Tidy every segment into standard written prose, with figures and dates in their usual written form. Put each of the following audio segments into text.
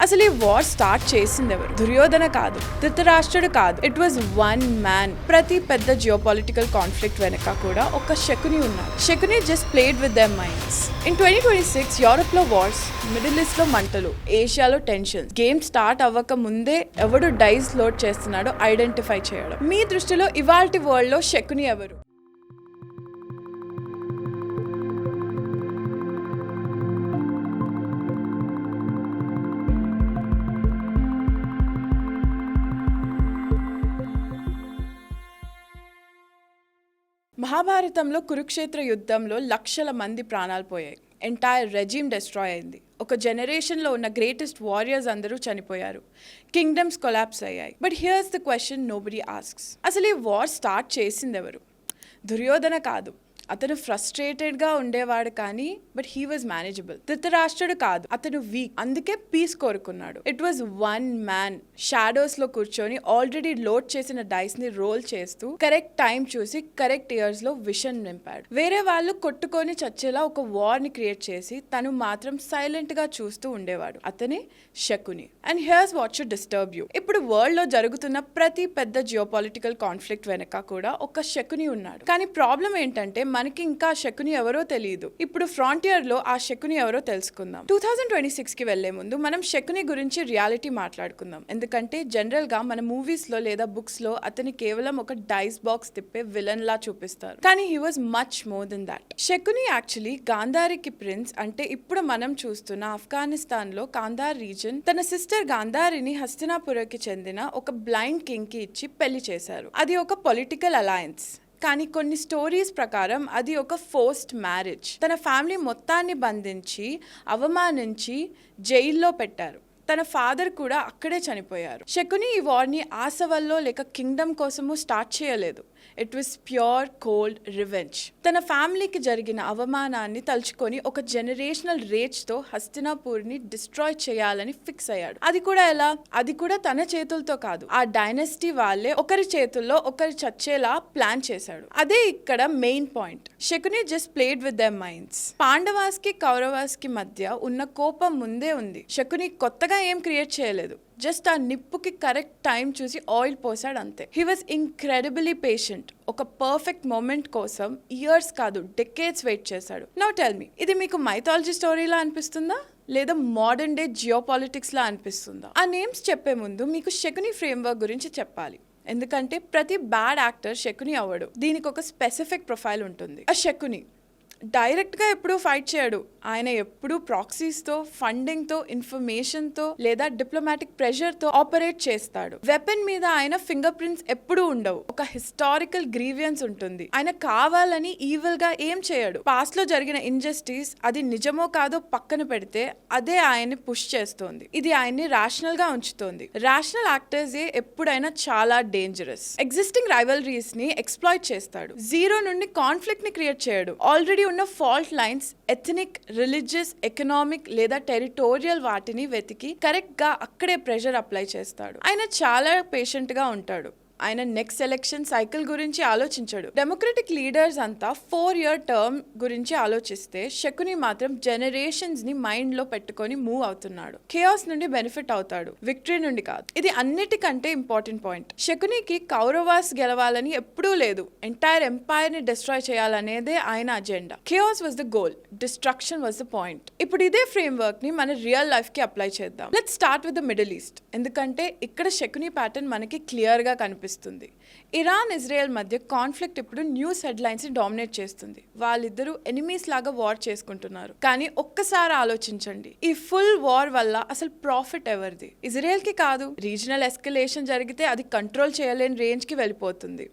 అసలు ఈ war start చేసింది ఎవరు? దుర్యోధన కాదు, ధృతరాష్ట్రుడు కాదు, ఇట్ వాజ్ వన్ మ్యాన్. ప్రతి పెద్ద జియోపాలిటికల్ కాన్ఫ్లిక్ట్ వెనక కూడా ఒక శకుని ఉన్నాడు. Shakuni just played with their minds. In 2026 Europe లో వార్స్, మిడిల్ ఈస్ట్ లో మంటలు, ఏషియాలో టెన్షన్. గేమ్ స్టార్ట్ అవ్వక ముందే ఎవడు డైస్ లోడ్ చేస్తున్నాడో ఐడెంటిఫై చేయడం. మీ దృష్టిలో ఇవాల్టి వరల్డ్ లో శకుని ఎవరు? మహాభారతంలో కురుక్షేత్ర యుద్ధంలో లక్షల మంది ప్రాణాలు పోయాయి. ఎంటైర్ రెజీమ్ డిస్ట్రాయ్ అయింది. ఒక జనరేషన్లో ఉన్న గ్రేటెస్ట్ వారియర్స్ అందరూ చనిపోయారు. కింగ్డమ్స్ కొలాప్స్ అయ్యాయి. But here's the question nobody asks. అసలు ఈ వార్ స్టార్ట్ చేసింది ఎవరు? దుర్యోధన కాదు, అతను ఫ్రస్ట్రేటెడ్గా ఉండేవాడు కానీ బట్ హీ వాజ్ మేనేజబుల్. ధృతరాష్ట్రుడు కాదు, అతను వీక్, అందుకే పీస్ కోరుకున్నాడు. It was one man. Shadows లో కూర్చొని ఆల్రెడీ లోడ్ చేసిన డైస్ ని రోల్ చేస్తూ కరెక్ట్ టైం చూసి కరెక్ట్ ఇయర్స్ లో విషన్ నింపాడు. వేరే వాళ్ళు కొట్టుకొని చచ్చేలా ఒక వార్ ని క్రియేట్ చేసి తను మాత్రం సైలెంట్ గా చూస్తూ ఉండేవాడు. అతనే Shakuni. And here's what should disturb you. ఇప్పుడు వరల్డ్ లో జరుగుతున్న ప్రతి పెద్ద జియోపాలిటికల్ కాన్ఫ్లిక్ట్ వెనక కూడా ఒక శకుని ఉన్నాడు. కానీ ప్రాబ్లం ఏంటంటే మనకి ఇంకా శకుని ఎవరో తెలియదు. ఇప్పుడు ఫ్రాంటియర్ లో ఆ శకుని ఎవరో తెలుసుకుందాం. 2026 కి వెళ్లే ముందు మనం శకుని గురించి రియాలిటీ మాట్లాడుకుందాం. ఎందుకంటే జనరల్ గా మన మూవీస్ లో లేదా బుక్స్ లో అతని కేవలం ఒక డైస్ బాక్స్ తిప్పే విలన్ లా చూపిస్తారు. కానీ he was much more than that. Shakuni actually గాంధారికి ప్రిన్స్. అంటే ఇప్పుడు మనం చూస్తున్న ఆఫ్ఘనిస్తాన్ లో కాంధార్ రీజన్ తన సిస్టర్ గాంధారిని హస్తినాపురకి చెందిన ఒక బ్లైండ్ కింగ్ కి ఇచ్చి పెళ్లి చేశారు. అది ఒక పొలిటికల్ అలయన్స్. కానీ కొన్ని స్టోరీస్ ప్రకారం అది ఒక ఫోర్స్డ్ మ్యారేజ్. తన ఫ్యామిలీ మొత్తాన్ని బంధించి అవమానించి జైల్లో పెట్టారు. తన ఫాదర్ కూడా అక్కడే చనిపోయారు. శకుని ఈ వార్ని ఆశవల్లో లేక కింగ్డమ్ కోసము స్టార్ట్ చేయలేదు. It was pure cold revenge. తన ఫ్యామిలీకి జరిగిన అవమానాన్ని తలుచుకొని ఒక జనరేషనల్ రేజ్ తో హస్తినాపూర్ ని డిస్ట్రాయ్ చేయాలని ఫిక్స్ అయ్యాడు. అది కూడా ఎలా? అది కూడా తన చేతులతో కాదు, ఆ డైనస్టీ వాళ్ళే ఒకరి చేతుల్లో ఒకరి చచ్చేలా ప్లాన్ చేశాడు. అదే ఇక్కడ main point. Shakuni just played with their minds. Pandavas కి కౌరవాస్ కి మధ్య ఉన్న కోపం ముందే ఉంది. శకుని కొత్తగా ఏం క్రియేట్ చేయలేదు. జస్ట్ ఆ నిప్పుకి కరెక్ట్ టైం చూసి ఆయిల్ పోసాడు అంతే. He was incredibly patient. ఒక పర్ఫెక్ట్ మూమెంట్ కోసం ఇయర్స్ కాదు డెకేడ్స్ వెయిట్ చేశాడు. నౌ టెల్ మీ, ఇది మీకు మైథాలజీ స్టోరీలా అనిపిస్తుందా లేదా మోడర్న్ డే జియోపాలిటిక్స్ లా అనిపిస్తుందా? ఆ నేమ్స్ చెప్పే ముందు మీకు శకుని ఫ్రేమ్వర్క్ గురించి చెప్పాలి. ఎందుకంటే ప్రతి బ్యాడ్ యాక్టర్ శకుని అవ్వడు. దీనికి ఒక స్పెసిఫిక్ ప్రొఫైల్ ఉంటుంది. ఆ శకుని డైరెక్ట్గా ఎప్పుడూ ఫైట్ చేయడు. ఆయన ఎప్పుడూ ప్రాక్సీస్తో, ఫండింగ్తో, ఇన్ఫర్మేషన్తో లేదా డిప్లొమాటిక్ ప్రెషర్తో ఆపరేట్ చేస్తాడు. వెపన్ మీద ఆయన ఫింగర్ ప్రింట్స్ ఎప్పుడూ ఉండవు. ఒక హిస్టారికల్ గ్రీవియన్స్ ఉంటుంది. ఆయన కావాలని ఈవిల్గా ఏం చేయడు. పాస్ట్లో జరిగిన ఇంజస్టిస్ అది నిజమో కాదో పక్కన పెడితే అదే ఆయన్ని పుష్ చేస్తోంది. ఇది ఆయన్ని రేషనల్గా ఉంచుతోంది. రేషనల్ యాక్టర్సే ఎప్పుడైనా చాలా డేంజరస్. ఎగ్జిస్టింగ్ రైవల్రీస్ ని ఎక్స్ప్లాయిట్ చేస్తాడు. జీరో నుండి కాన్ఫ్లిక్ట్ ని క్రియేట్ చేయడు. ఆల్రెడీ ఉన్న fault lines, ethnic, religious, economic లేదా టెరిటోరియల్ వాటిని వెతికి కరెక్ట్ గా అక్కడే ప్రెషర్ అప్లై చేస్తాడు. ఆయన చాలా పేషెంట్ గా ఉంటాడు. ఆయన నెక్స్ట్ ఎలక్షన్ సైకిల్ గురించి ఆలోచించాడు. డెమోక్రటిక్ లీడర్స్ అంతా 4-year టర్మ్ గురించి ఆలోచిస్తే శకుని మాత్రం జనరేషన్స్ ని మైండ్ లో పెట్టుకొని మూవ్ అవుతున్నాడు. కేయాస్ నుండి బెనిఫిట్ అవుతాడు, విక్టరీ నుండి కాదు. ఇది అన్నిటికంటే ఇంపార్టెంట్ పాయింట్. శకునికి కౌరవాస్ గెలవాలని ఎప్పుడూ లేదు. ఎంటైర్ ఎంపైర్ ని డిస్ట్రాయ్ చేయాలనేదే ఆయన agenda. Chaos was the goal, destruction was the point. ఇప్పుడు ఇదే ఫ్రేమ్ వర్క్ ని మన రియల్ లైఫ్ కి అప్లై చేద్దాం. Let's start with the middle east. ఎందుకంటే ఇక్కడ శకుని ప్యాటర్న్ మనకి క్లియర్ గా కనిపిస్తుంది. ఇరాన్, ఇజ్రాయెల్ మధ్య కాన్ఫ్లిక్ట్ ఇప్పుడు న్యూస్ హెడ్లైన్స్ ని డామినేట్ చేస్తుంది. వాళ్ళిద్దరూ ఎనిమీస్ లాగా వార్ చేసుకుంటున్నారు. కానీ ఒక్కసారి ఆలోచించండి, ఈ ఫుల్ వార్ వల్ల అసలు ప్రాఫిట్ ఎవరిది? ఇజ్రాయెల్ కి కాదు. రీజనల్ ఎస్కలేషన్ జరిగితే అది కంట్రోల్ చేయలేని రేంజ్ కి వెళ్ళిపోతుంది.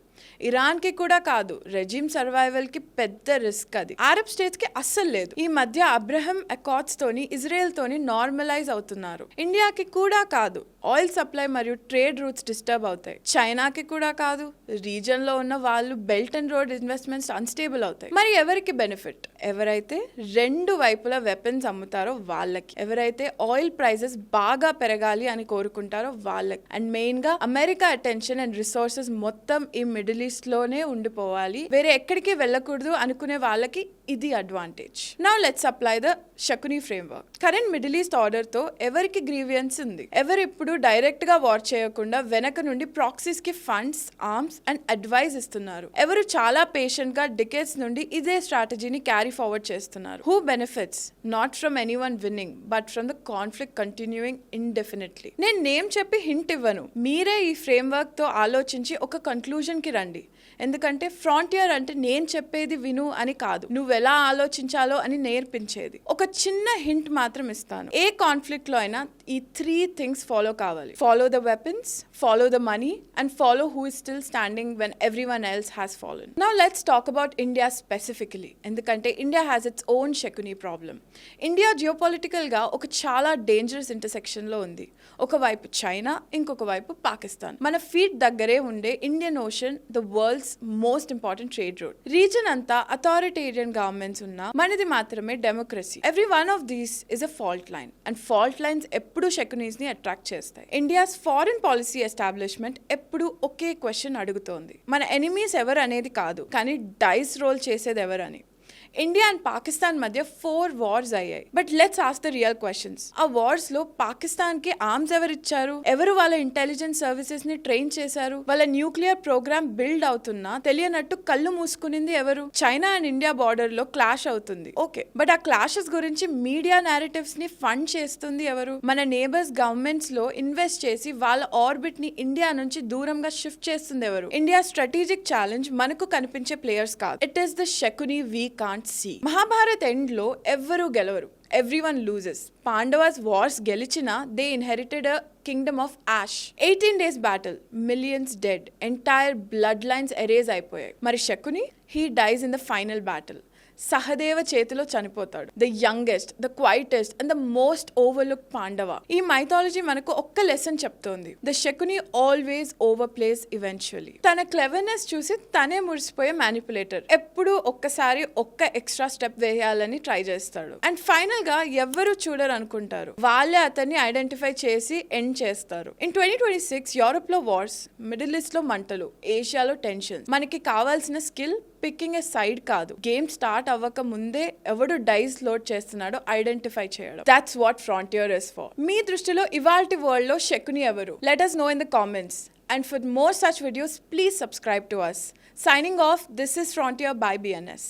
ఇరాన్ కి కూడా కాదు, రెజిమ్ సర్వైవల్ కి పెద్ద రిస్క్ అది. అరబ్ స్టేట్స్ కి అస్సలు లేదు. ఈ మధ్య అబ్రహం అకార్డ్స్ తోని ఇజ్రాయెల్ తోని నార్మలైజ్ అవుతున్నారు. ఇండియాకి కూడా కాదు, ఆయిల్ సప్లై మరియు ట్రేడ్ రూట్స్ డిస్టర్బ్ అవుతాయి. చైనాకి కూడా కాదు, రీజన్ లో ఉన్న వాళ్ళు belt and road investments unstable అవుతాయి. మరి ఎవరికి బెనిఫిట్? ఎవరైతే రెండు వైపులా వెపన్స్ అమ్ముతారో వాళ్ళకి, ఎవరైతే ఆయిల్ ప్రైసెస్ బాగా పెరగాలి అని కోరుకుంటారో వాళ్ళకి, అండ్ మెయిన్ గా అమెరికా అటెన్షన్ అండ్ రిసోర్సెస్ మొత్తం ఈ మిడిల్ ఈస్ట్ లోనే ఉండిపోవాలి, వేరే ఎక్కడికి వెళ్ళకూడదు అనుకునే వాళ్ళకి ఇది advantage. Now let's apply the Shakuni framework. Current middle east order తో ఎవరికి గ్రీవియన్స్ ఉంది? ఎవరు ఇప్పుడు డైరెక్ట్ గా వార్ చేయకుండా వెనక నుండి ప్రాక్సీస్ కి ఫండ్స్, ఆర్మ్స్ అండ్ అడ్వైస్ ఇస్తున్నారు? ఎవరు చాలా పేషెంట్ గా డికేట్స్ నుండి ఇదే స్ట్రాటజీని క్యారీ ఫార్వర్డ్ చేస్తున్నారు? Who benefits? Not from anyone winnowing but from the conflict continuing indefinitely. నేను నేమ్ చెప్పి హింట్ ఇవ్వను, మీరే ఈ ఫ్రేమ్వర్క్ తో ఆలోచించి ఒక కన్క్లూజన్ కి రండి. ఎందుకంటే ఫ్రాంటియర్ అంటే నేను చెప్పేది విను అని కాదు, నువ్వెలా ఆలోచించాలో అని నేర్పించేది. ఒక చిన్న హింట్ మాత్రం ఇస్తాను. ఏ కాన్ఫ్లిక్ట్ లో అయినా ఈ 3 థింగ్స్ ఫాలో కావాలి. Follow the weapons, follow the money and follow who is still standing when everyone else has fallen. Now let's talk about India specifically. ఎందుకంటే India has its own Shakuni problem. India geopolitical గా ఒక చాలా dangerous intersection లో ఉంది. ఒకవైపు China, ఇంకొక వైపు పాకిస్తాన్. మన ఫీట్ దగ్గరే ఉండే Indian Ocean the world's most important trade route. Reason అంతా అథారిటేరియన్ గవర్నమెంట్స్ ఉన్నా మనది మాత్రమే democracy. Every one of these is a fault line and fault lines ఎప్పుడు శకునీస్ ని అట్రాక్ట్ చేస్తాయి. ఇండియాస్ ఫారిన్ పాలసీ ఎస్టాబ్లిష్మెంట్ ఎప్పుడు ఒకే క్వశ్చన్ అడుగుతోంది, మన ఎనిమీస్ ఎవరు అనేది కాదు, కానీ డైస్ రోల్ చేసేది ఎవరని. ఇండియా అండ్ పాకిస్తాన్ మధ్య 4 వార్స్ అయ్యాయి. But let's ask the real questions. ఆ వార్స్ లో పాకిస్తాన్ కి ఆర్మ్స్ ఎవరు ఇచ్చారు? ఎవరు వాళ్ళ ఇంటెలిజెన్స్ సర్వీసెస్ ని ట్రైన్ చేశారు? వాళ్ళ న్యూక్లియర్ ప్రోగ్రామ్ బిల్డ్ అవుతున్నా తెలియనట్టు కళ్ళు మూసుకునింది ఎవరు? చైనా అండ్ ఇండియా బార్డర్ లో క్లాష్ అవుతుంది, ఓకే, బట్ ఆ క్లాషెస్ గురించి మీడియా నారేటివ్స్ ని ఫండ్ చేస్తుంది ఎవరు? మన నేబర్స్ గవర్నమెంట్స్ లో ఇన్వెస్ట్ చేసి వాళ్ళ ఆర్బిట్ ని ఇండియా నుంచి దూరంగా షిఫ్ట్ చేస్తుంది ఎవరు? ఇండియా స్ట్రాటజిక్ ఛాలెంజ్ మనకు కనిపించే ప్లేయర్స్ కాదు, it is the Shakuni we can't see. Mahabharat end లో ఎవ్వరూ గెలవరు, ఎవ్రీవన్ లూజెస్. పాండవాస్ వార్స్ గెలిచినా they inherited a kingdom of ash. 18 days battle, millions dead, entire blood lines erase అయిపోయాయి. మరి Shakuni, he dies in the final battle. Sahadeva చేతిలో చనిపోతాడు. The youngest, the quietest and the most overlook Pandava. ఈ mythology మనకు ఒక్క lesson చెప్తోంది, the Shakuni always overplays eventually. తన cleverness చూసి తనే మురిసిపోయే మ్యానిపులేటర్. ఎప్పుడు ఒక్కసారి ఒక్క ఎక్స్ట్రా స్టెప్ వేయాలని ట్రై చేస్తాడు. అండ్ ఫైనల్ గా ఎవ్వరు చూడరు అనుకుంటారు, వాళ్ళే అతన్ని ఐడెంటిఫై చేసి ఎండ్ చేస్తారు. ఇన్ 2026 యూరోప్ లో వార్స్, మిడిల్ ఈస్ట్ లో మంటలు, ఏషియాలో టెన్షన్స్. మనకి కావాల్సిన స్కిల్ పికింగ్ ఏ సైడ్ కాదు, గేమ్ స్టార్ట్ అవ్వక ముందే ఎవడు డైస్ లోడ్ చేస్తున్నాడో ఐడెంటిఫై చేయడం. That's what frontier is for. మీ దృష్టిలో ఇవాల్టి వరల్డ్ లో శకుని ఎవరు? Let us know in the comments. And for more such videos, please subscribe to us. Signing off, this is Frontier by BNS.